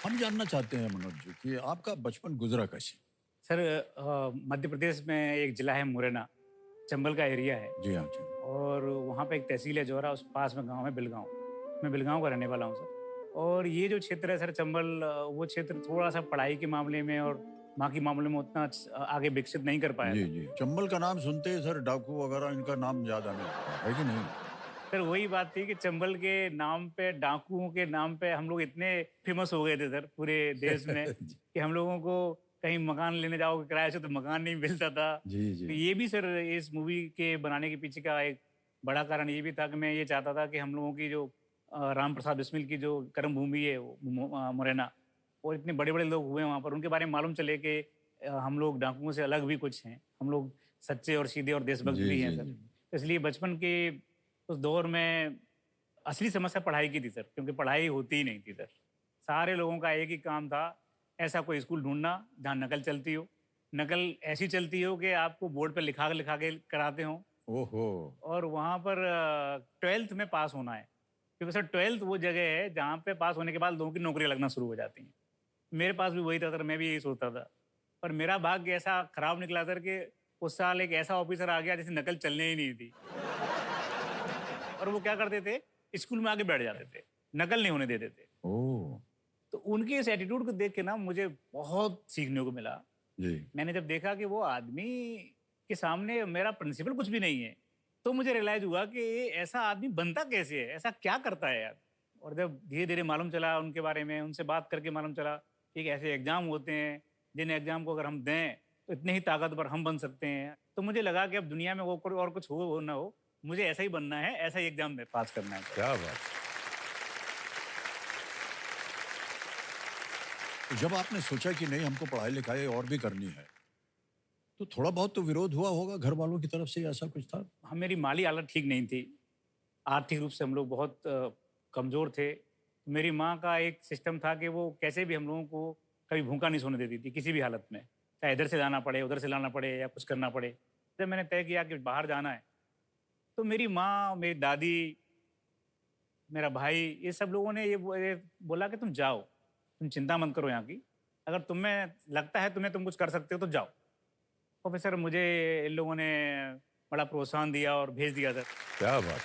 हम जानना चाहते हैं मनोज जी कि आपका बचपन गुजरा कैसे। सर मध्य प्रदेश में एक ज़िला है मुरैना, चंबल का एरिया है। जी हाँ जी। और वहाँ पे एक तहसील है जौरा, उस पास में गाँव है बिलगाँव। मैं बिलगाँव का रहने वाला हूँ सर। और ये जो क्षेत्र है सर चंबल, वो क्षेत्र थोड़ा-सा पढ़ाई के मामले में और बाकी मामलों में उतना आगे विकसित नहीं कर पाया जी था। जी, चंबल का नाम सुनते ही सर डाकू वगैरह इनका नाम याद आने लगता है कि नहीं। सर वही बात थी कि चंबल के नाम पे, डाकुओं के नाम पे हम लोग इतने फेमस हो गए थे सर पूरे देश में जी कि हम लोगों को कहीं मकान लेने जाओगे किराए से तो मकान नहीं मिलता था। जी जी। तो ये भी सर इस मूवी के बनाने के पीछे का एक बड़ा कारण ये भी था कि मैं ये चाहता था कि हम लोगों की जो राम प्रसाद बिस्मिल की जो कर्म भूमि है वो मुरैना, और इतने बड़े-बड़े लोग हुए वहाँ पर, उनके बारे में मालूम चले कि हम लोग डाकुओं से अलग भी कुछ हैं। हम लोग सच्चे और सीधे और देशभक्त जी भी हैं जी सर। जी। तो इसलिए बचपन के उस दौर में असली समस्या पढ़ाई की थी सर, क्योंकि पढ़ाई होती ही नहीं थी सर। सारे लोगों का एक ही काम था, ऐसा कोई स्कूल ढूँढना जहाँ नकल चलती हो। नकल ऐसी चलती हो कि आपको बोर्ड पे लिखा-लिखा के कराते हों, ओहो। और वहाँ पर 12th में पास होना है। क्योंकि सर 12th वो जगह है जहाँ पे पास होने के बाद लोगों की नौकरियाँ लगना शुरू हो जाती हैं। मेरे पास भी वही था सर, मैं भी यही सोचता था। पर मेरा भाग्य ऐसा खराब निकला सर कि उस साल एक ऐसा ऑफिसर आ गया जिसे नकल चलने ही नहीं थी। और वो क्या करते थे, स्कूल में आके बैठ जाते थे, नकल नहीं होने देते थे। ओह। तो उनके इस एटीट्यूड को देख के ना मुझे बहुत सीखने को मिला। जी। मैंने जब देखा कि वो आदमी के सामने मेरा प्रिंसिपल कुछ भी नहीं है, तो मुझे रियलाइज़ हुआ कि ये ऐसा आदमी बनता कैसे है? ऐसा क्या करता है यार? और जब धीरे-धीरे मालूम चला उनके बारे में, उनसे बात करके मालूम चला कि ऐसे एग्ज़ाम होते हैं, जिन एग्ज़ाम को अगर हम दें, तो इतने ही ताकतवर हम बन सकते हैं। तो मुझे लगा कि अब दुनिया में वो कोई और कुछ हो ना हो, मुझे ऐसा ही बनना है, ऐसा ही एग्ज़ाम में पास करना है। क्या बात। तो जब आपने सोचा कि नहीं हमको पढ़ाई लिखाई और भी करनी है, तो थोड़ा बहुत तो विरोध हुआ होगा घर वालों की तरफ से, ऐसा कुछ था। हाँ, मेरी माली हालत ठीक नहीं थी। आर्थिक रूप से हम लोग बहुत कमज़ोर थे। मेरी माँ का एक सिस्टम था कि वो कैसे भी हम लोगों को कभी भूखा नहीं सोने देती थी, किसी भी हालत में। चाहे इधर से लाना पड़े, उधर से लाना पड़े या कुछ करना पड़े। जब मैंने तय किया कि बाहर जाना है, तो मेरी माँ, मेरी दादी, मेरा भाई, ये सब लोगों ने ये बोला कि तुम जाओ, तुम चिंता मत करो यहाँ की। अगर तुम्हें लगता है तुम कुछ कर सकते हो तो जाओ। और फिर सर मुझे इन लोगों ने बड़ा प्रोत्साहन दिया और भेज दिया सर। क्या बात।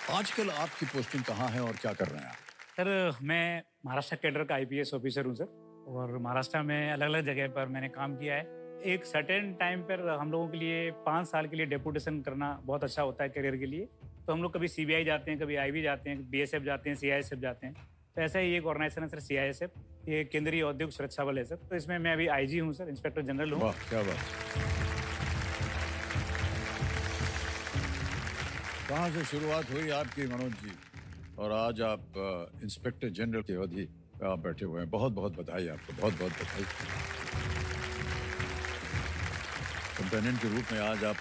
आजकल आपकी पोस्टिंग कहाँ है और क्या कर रहे हैं आप। सर मैं महाराष्ट्र कैडर का आईपीएस ऑफिसर हूँ सर, और महाराष्ट्र में अलग-अलग जगह पर मैंने काम किया है। एक सर्टेन टाइम पर हम लोगों के लिए 5 साल के लिए डेपुटेशन करना बहुत अच्छा होता है करियर के लिए। तो हम लोग कभी सीबीआई जाते हैं, कभी आईबी जाते हैं, बीएसएफ जाते हैं, सीआईएसएफ जाते हैं। तो ऐसा ही एक ऑर्गेनाइजेशन है सर सीआईएसएफ, ये केंद्रीय औद्योगिक सुरक्षा बल है सर। तो इसमें मैं अभी आईजी हूँ सर, इंस्पेक्टर जनरल हूँ। वाह क्या बात। कहाँ से शुरुआत हुई आपकी मनोज जी, और आज आप इंस्पेक्टर जनरल की अवधि पे आप बैठे हुए हैं। बहुत बहुत बधाई आपको, बहुत बहुत बधाई। कंपेनियन के रूप में आज आप